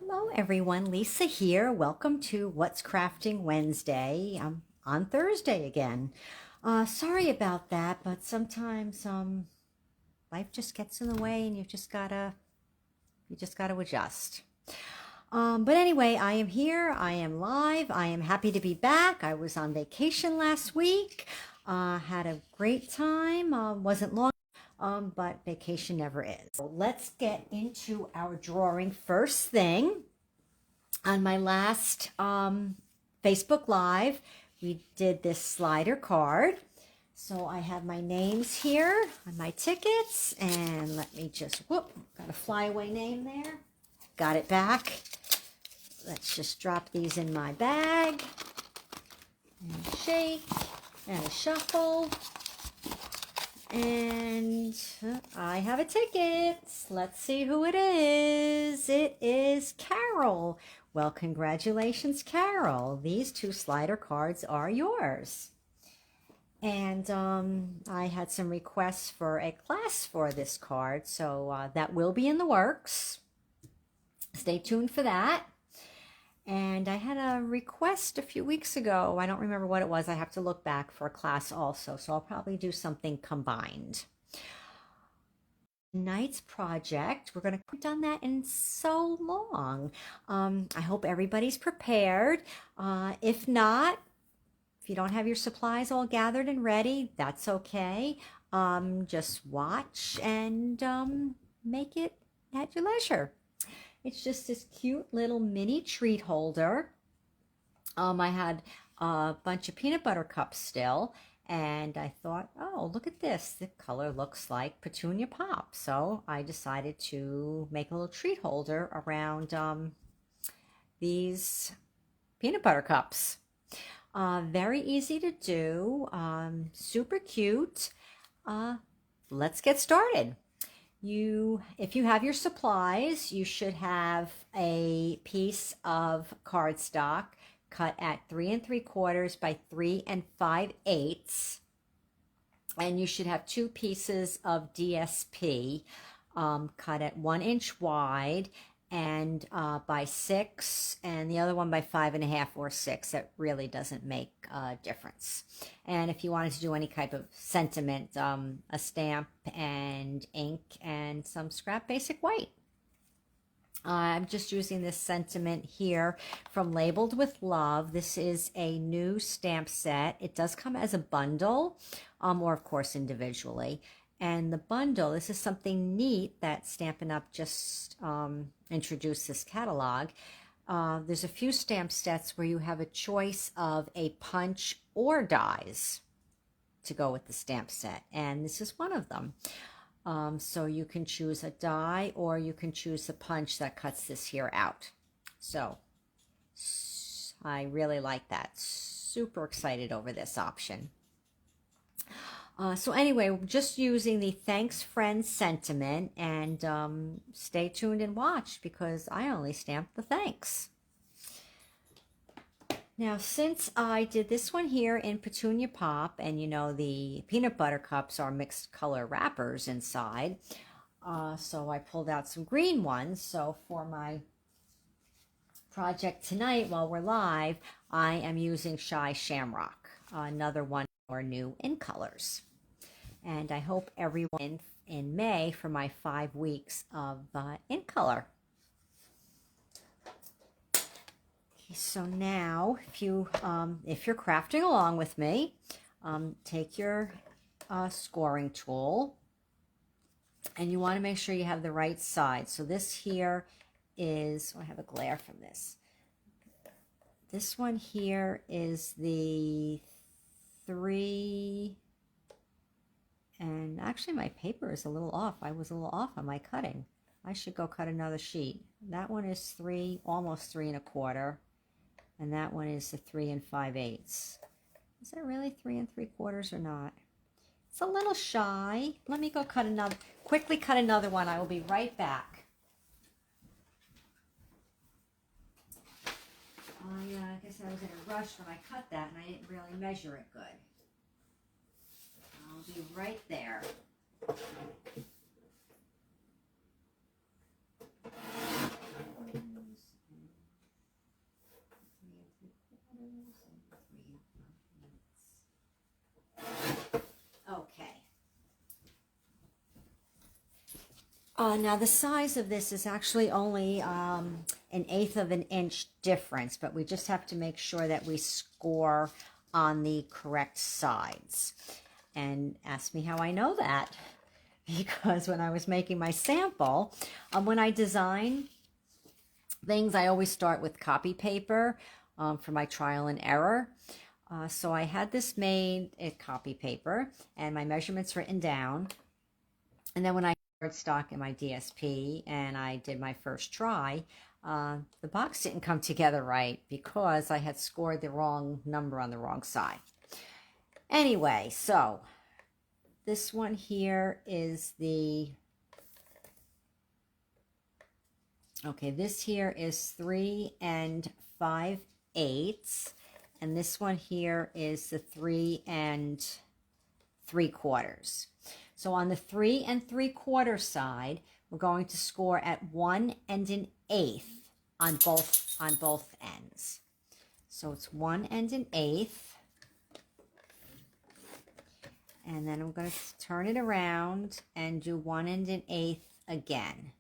Hello everyone, Lisa here. Welcome to What's Crafting Wednesday. I'm on Thursday again. Sorry about that, but sometimes life just gets in the way and you just gotta adjust. But anyway, I am here. I am live. I am happy to be back. I was on vacation last week. Had a great time. Wasn't long. But vacation never is. So let's get into our drawing first thing. On my last Facebook Live, we did this slider card. So I have my names here on my tickets, and let me just, got a flyaway name there. Got it back. Let's just drop these in my bag, and shake, and a shuffle. And I have a ticket. Let's see who it is. It is Carol. Well, congratulations, Carol. These two slider cards are yours. And I had some requests for a class for this card, so that will be in the works. Stay tuned for that. And I had a request a few weeks ago. I don't remember what it was. I have to look back for a class also. So I'll probably do something combined. Tonight's project, we're going to have done that in so long. I hope everybody's prepared. If not, if you don't have your supplies all gathered and ready, that's okay. Just watch and make it at your leisure. It's just this cute little mini treat holder. I had a bunch of peanut butter cups still, and I thought, oh, look at this. The color looks like Petunia Pop. So I decided to make a little treat holder around these peanut butter cups. Very easy to do, super cute. Let's get started. If you have your supplies, you should have a piece of cardstock cut at 3 3/4 by 3 5/8, and you should have 2 pieces of DSP cut at 1 inch wide and by 6, and the other one by 5.5 or 6. That really doesn't make a difference. And if you wanted to do any type of sentiment, a stamp and ink and some scrap basic white. I'm just using this sentiment here from Labeled with Love. This is a new stamp set. It does come as a bundle, or of course individually. And the bundle, this is something neat that Stampin' Up! Just introduced this catalog. There's a few stamp sets where you have a choice of a punch or dies to go with the stamp set. And this is one of them. So you can choose a die or you can choose the punch that cuts this here out. So I really like that. Super excited over this option. So anyway, just using the thanks friends sentiment, and stay tuned and watch because I only stamped the thanks. Now, since I did this one here in Petunia Pop, and you know the peanut butter cups are mixed color wrappers inside, so I pulled out some green ones. So for my project tonight while we're live, I am using Shy Shamrock, another one or new In Colors. And I hope everyone in May for my 5 weeks of In Color. Okay, so now, if you're crafting along with me, take your scoring tool, and you want to make sure you have the right side. So this here is, I have a glare from this. This one here is the 3. And actually my paper is a little off. I was a little off on my cutting. I should go cut another sheet. That one is 3, almost 3 1/4. And that one is the 3 5/8. Is that really 3 3/4 or not? It's a little shy. Let me go quickly cut another one. I will be right back. I guess I was in a rush when I cut that and I didn't really measure it good. I'll be right there. Now the size of this is actually only 1/8 of an inch difference, but we just have to make sure that we score on the correct sides. And ask me how I know that. Because when I was making my sample, when I design things, I always start with copy paper for my trial and error. So I had this made in copy paper, and my measurements written down. And then when I stock in my DSP and I did my first try, the box didn't come together right because I had scored the wrong number on the wrong side. Anyway, so this one here is this here is 3 5/8, and this one here is the 3 3/4. So on the 3 3/4 side, we're going to score at 1 1/8 on both ends. So it's 1 1/8, and then I'm going to turn it around and do 1 1/8 again.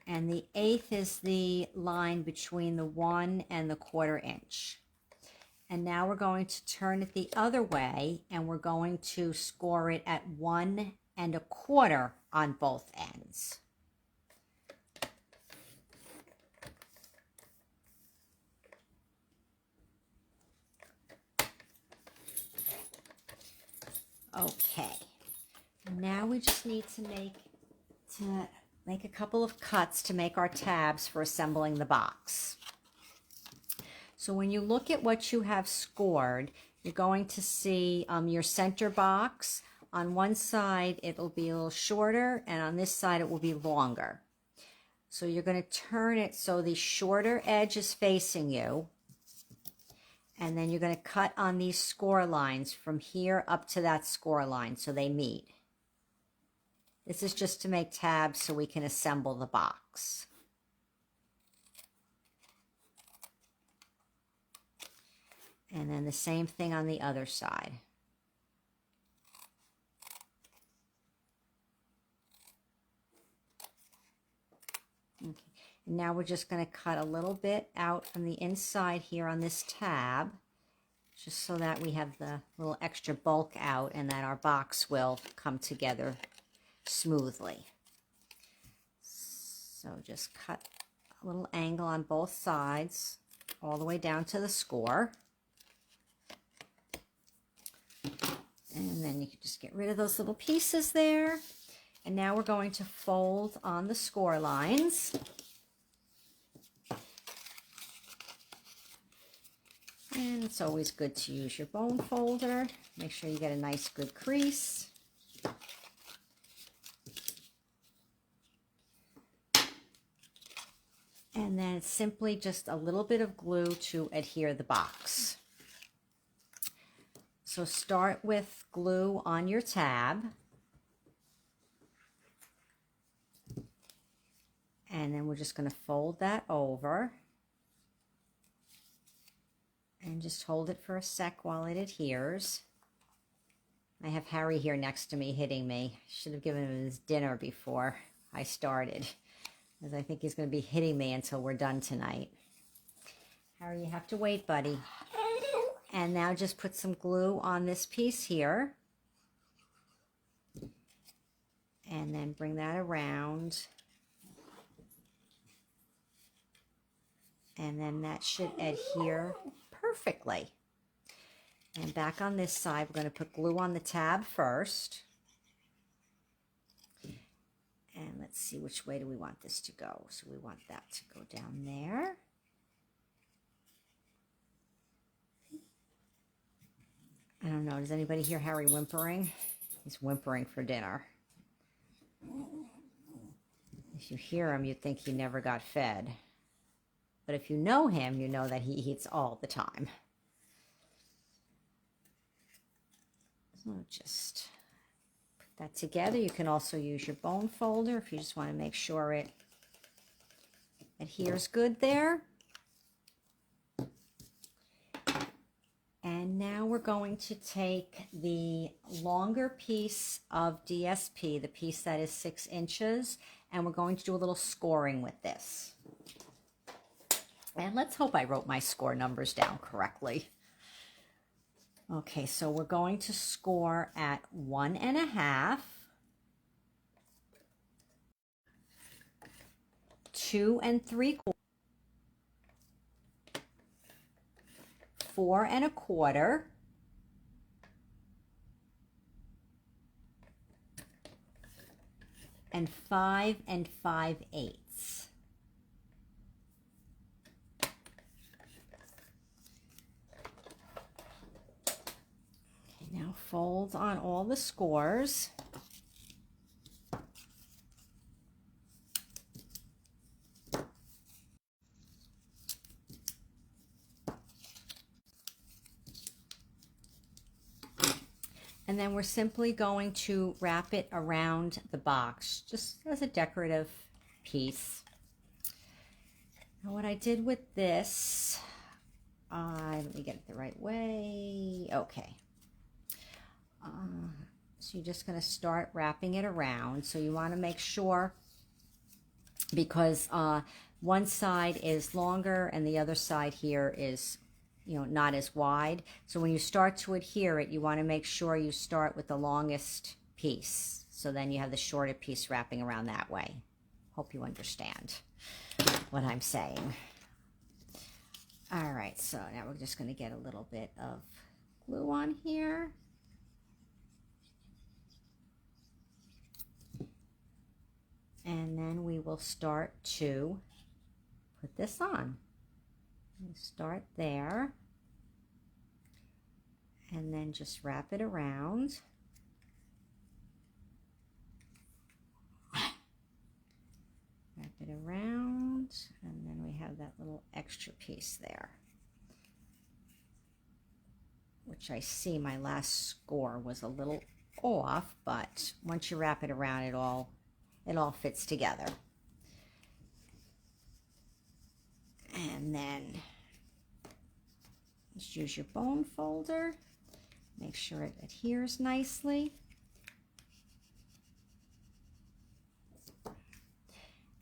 And the 1/8 is the line between the 1 and the 1/4 inch. And now we're going to turn it the other way, and we're going to score it at 1 1/4 on both ends. Okay, now we just need to make a couple of cuts to make our tabs for assembling the box. So when you look at what you have scored, you're going to see your center box. On one side, it'll be a little shorter, and on this side, it will be longer. So you're going to turn it so the shorter edge is facing you, and then you're going to cut on these score lines from here up to that score line so they meet. This is just to make tabs so we can assemble the box. And then the same thing on the other side. Okay. And now we're just going to cut a little bit out from the inside here on this tab, just so that we have the little extra bulk out and that our box will come together smoothly. So just cut a little angle on both sides all the way down to the score. And then you can just get rid of those little pieces there. And now we're going to fold on the score lines. And it's always good to use your bone folder. Make sure you get a nice good crease. And then it's simply just a little bit of glue to adhere the box. So start with glue on your tab. And then we're just going to fold that over. And just hold it for a sec while it adheres. I have Harry here next to me hitting me. Should have given him his dinner before I started, because I think he's going to be hitting me until we're done tonight. Harry, you have to wait, buddy. And now just put some glue on this piece here. And then bring that around. And then that should adhere perfectly. And back on this side, we're going to put glue on the tab first. And let's see, which way do we want this to go? So we want that to go down there. I don't know, does anybody hear Harry whimpering? He's whimpering for dinner. If you hear him, you'd think he never got fed. But if you know him, you know that he eats all the time. So just put that together. You can also use your bone folder if you just want to make sure it adheres good there. And Now we're going to take the longer piece of DSP, the piece that is 6 inches, and we're going to do a little scoring with this. And let's hope I wrote my score numbers down correctly. Okay, so we're going to score at 1.5, 2 3/4, 4 1/4, and 5 5/8. Okay, now fold on all the scores. And then we're simply going to wrap it around the box, just as a decorative piece. Now what I did with this, let me get it the right way. Okay. So you're just going to start wrapping it around. So you want to make sure, because one side is longer and the other side here is, you know, not as wide. So when you start to adhere it, you want to make sure you start with the longest piece. So then you have the shorter piece wrapping around that way. Hope you understand what I'm saying. All right, so now we're just going to get a little bit of glue on here. And then we will start to put this on. You start there, and then just wrap it around. Wrap it around, and then we have that little extra piece there, which I see my last score was a little off, but once you wrap it around, it all fits together. And then just use your bone folder. Make sure it adheres nicely.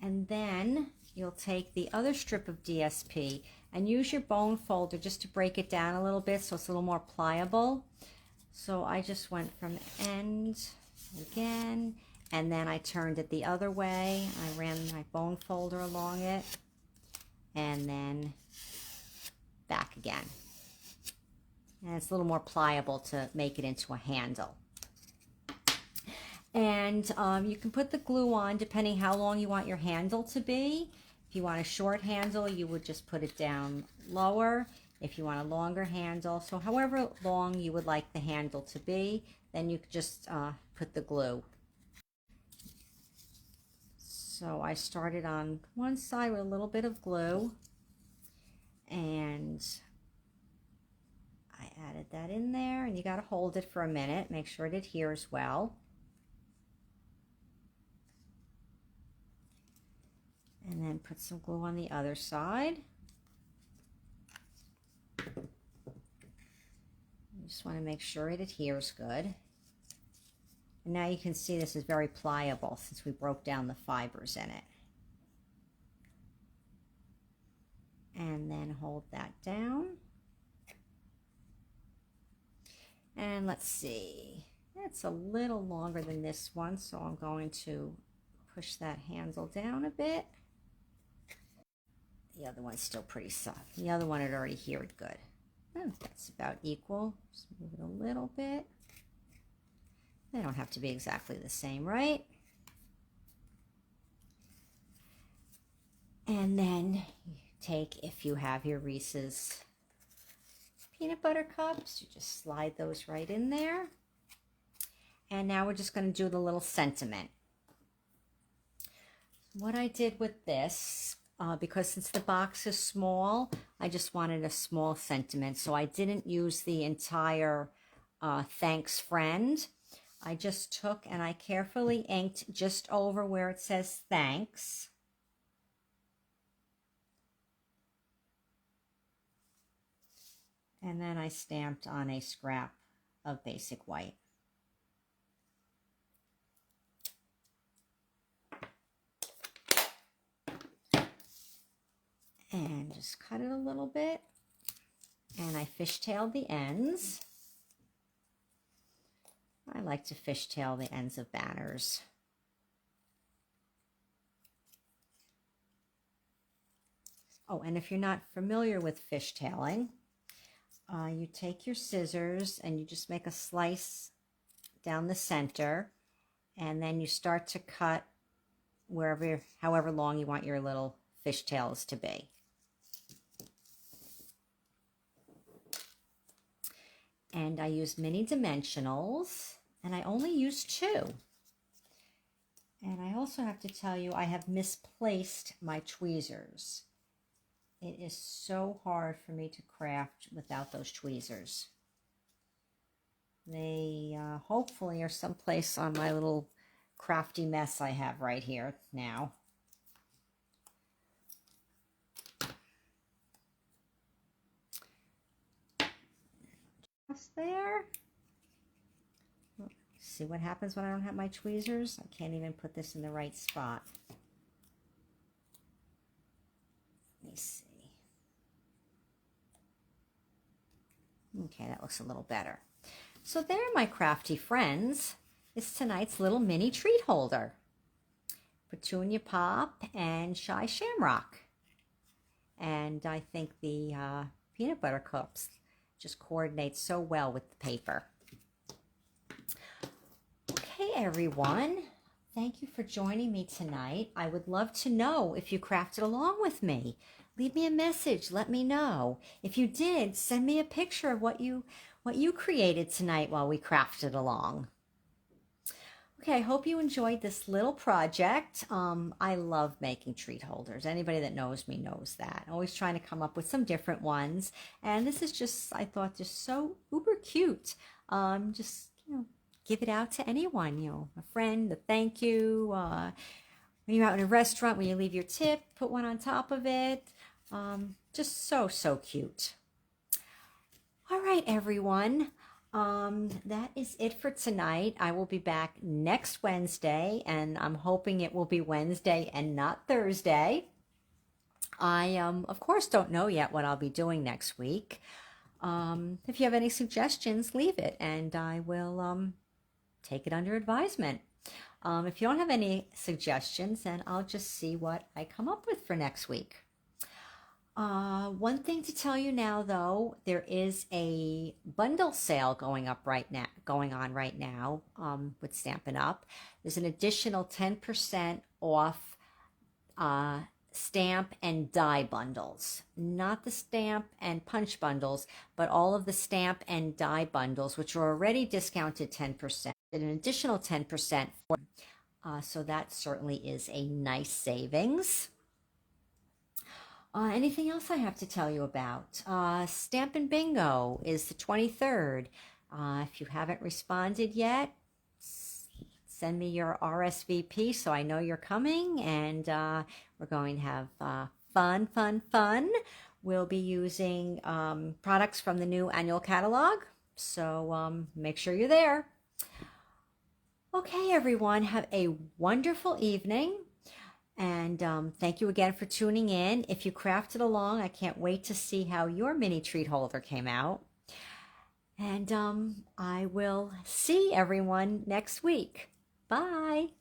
And then you'll take the other strip of DSP and use your bone folder just to break it down a little bit so it's a little more pliable. So I just went from end again, and then I turned it the other way. I ran my bone folder along it, and then back again. And it's a little more pliable to make it into a handle. And you can put the glue on depending how long you want your handle to be. If you want a short handle, you would just put it down lower. If you want a longer handle, so however long you would like the handle to be, then you could just put the glue. So I started on one side with a little bit of glue, and I added that in there, and you got to hold it for a minute, make sure it adheres well. And then put some glue on the other side. You just want to make sure it adheres good. And now you can see this is very pliable since we broke down the fibers in it. And then hold that down. And let's see, it's a little longer than this one, so I'm going to push that handle down a bit. The other one's still pretty soft. The other one had already adhered good. Oh, that's about equal. Just move it a little bit. They don't have to be exactly the same, right? And then you take, if you have your Reese's peanut butter cups, you just slide those right in there. And now we're just going to do the little sentiment. What I did with this, because since the box is small, I just wanted a small sentiment. So I didn't use the entire thanks friend. I just took and I carefully inked just over where it says thanks. And then I stamped on a scrap of basic white. And just cut it a little bit. And I fishtailed the ends. I like to fishtail the ends of banners. Oh, and if you're not familiar with fishtailing, you take your scissors and you just make a slice down the center, and then you start to cut however long you want your little fishtails to be. And I use mini dimensionals, and I only use 2. And I also have to tell you, I have misplaced my tweezers. It is so hard for me to craft without those tweezers. They hopefully are someplace on my little crafty mess I have right here now. Just there. See what happens when I don't have my tweezers? I can't even put this in the right spot. Let me see. Okay, that looks a little better. So there, my crafty friends, is tonight's little mini treat holder. Petunia Pop and Shy Shamrock. And I think the peanut butter cups just coordinate so well with the paper. Okay, everyone. Thank you for joining me tonight. I would love to know if you crafted along with me. Leave me a message. Let me know. If you did, send me a picture of what you created tonight while we crafted along. Okay, I hope you enjoyed this little project. I love making treat holders. Anybody that knows me knows that. Always trying to come up with some different ones. And this is just, I thought, just so uber cute. Just, give it out to anyone, a friend, a thank you. When you're out in a restaurant, when you leave your tip, put one on top of it. Just so cute. All right, everyone. That is it for tonight. I will be back next Wednesday, and I'm hoping it will be Wednesday and not Thursday. I, of course, don't know yet what I'll be doing next week. If you have any suggestions, leave it, and I will take it under advisement. If you don't have any suggestions, then I'll just see what I come up with for next week. One thing to tell you now, though, there is a bundle sale going on right now with Stampin' Up. There's an additional 10% off stamp and die bundles. Not the stamp and punch bundles, but all of the stamp and die bundles, which are already discounted 10%, and an additional 10% for. So that certainly is a nice savings. Anything else I have to tell you about? Stampin' Bingo is the 23rd. If you haven't responded yet, send me your RSVP so I know you're coming, and we're going to have fun. We'll be using products from the new annual catalog, so make sure you're there. Okay, everyone, have a wonderful evening. And thank you again for tuning in. If you crafted along, I can't wait to see how your mini treat holder came out. And I will see everyone next week. Bye.